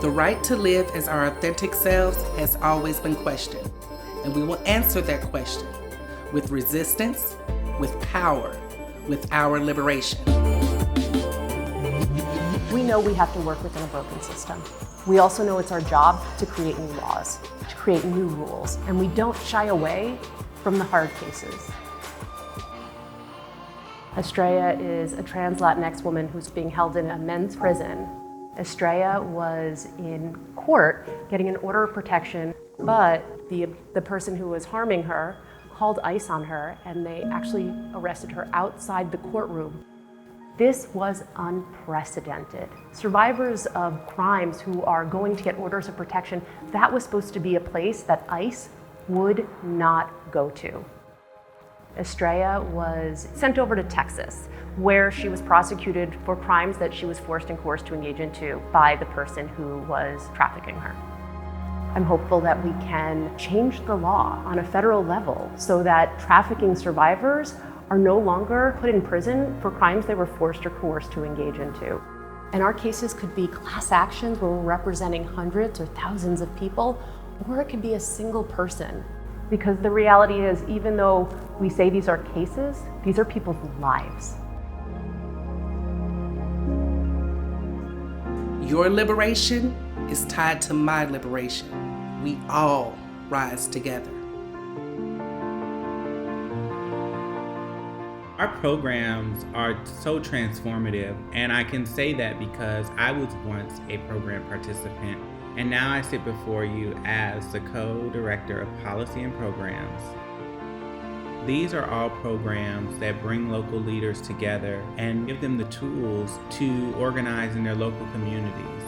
The right to live as our authentic selves has always been questioned, and we will answer that question with resistance, with power, with our liberation. We know we have to work within a broken system. We also know it's our job to create new laws, to create new rules, and we don't shy away from the hard cases. Estrella is a trans Latinx woman who's being held in a men's prison. Estrella was in court getting an order of protection, but the person who was harming her called ICE on her, and they actually arrested her outside the courtroom. This was unprecedented. Survivors of crimes who are going to get orders of protection, that was supposed to be a place that ICE would not go to. Estrella was sent over to Texas, where she was prosecuted for crimes that she was forced and coerced to engage into by the person who was trafficking her. I'm hopeful that we can change the law on a federal level so that trafficking survivors are no longer put in prison for crimes they were forced or coerced to engage into. And our cases could be class actions where we're representing hundreds or thousands of people, or it could be a single person. Because the reality is, even though we say these are cases, these are people's lives. Your liberation is tied to my liberation. We all rise together. Our programs are so transformative, and I can say that because I was once a program participant, and now I sit before you as the co-director of policy and programs. These are all programs that bring local leaders together and give them the tools to organize in their local communities.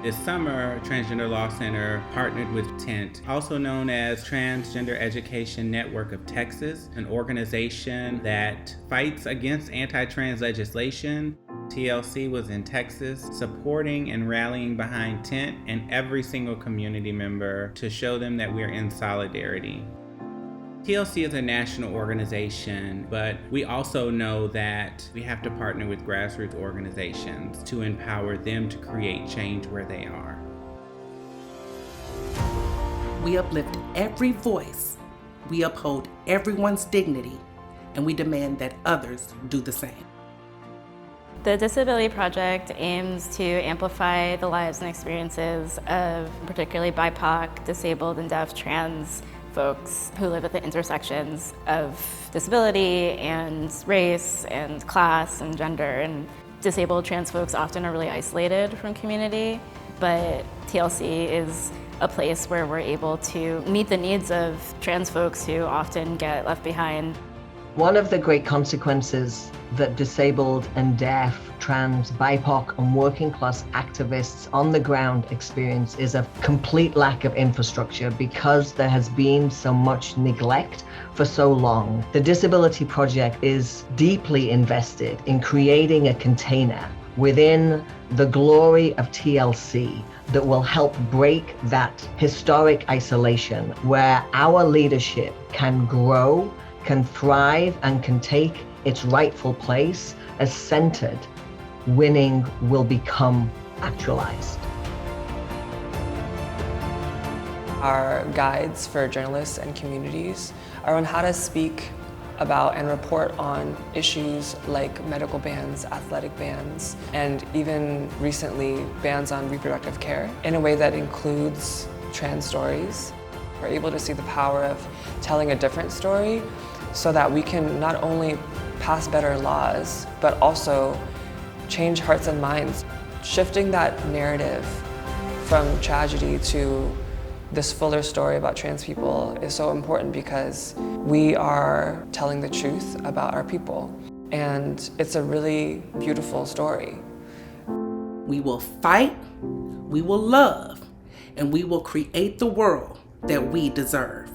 This summer, Transgender Law Center partnered with TENT, also known as Transgender Education Network of Texas, an organization that fights against anti-trans legislation. TLC was in Texas, supporting and rallying behind TENT and every single community member to show them that we're in solidarity. TLC is a national organization, but we also know that we have to partner with grassroots organizations to empower them to create change where they are. We uplift every voice, we uphold everyone's dignity, and we demand that others do the same. The Disability Project aims to amplify the lives and experiences of particularly BIPOC, disabled, and deaf trans folks who live at the intersections of disability and race and class and gender. And disabled trans folks often are really isolated from community, but TLC is a place where we're able to meet the needs of trans folks who often get left behind. One of the great consequences that disabled and deaf, trans, BIPOC, and working class activists on the ground experience is a complete lack of infrastructure because there has been so much neglect for so long. The Disability Project is deeply invested in creating a container within the glory of TLC that will help break that historic isolation where our leadership can grow, can thrive, and can take its rightful place as centered. Winning will become actualized. Our guides for journalists and communities are on how to speak about and report on issues like medical bans, athletic bans, and even recently bans on reproductive care in a way that includes trans stories. We're able to see the power of telling a different story so that we can not only pass better laws, but also change hearts and minds. Shifting that narrative from tragedy to this fuller story about trans people is so important because we are telling the truth about our people. And it's a really beautiful story. We will fight, we will love, and we will create the world that we deserve.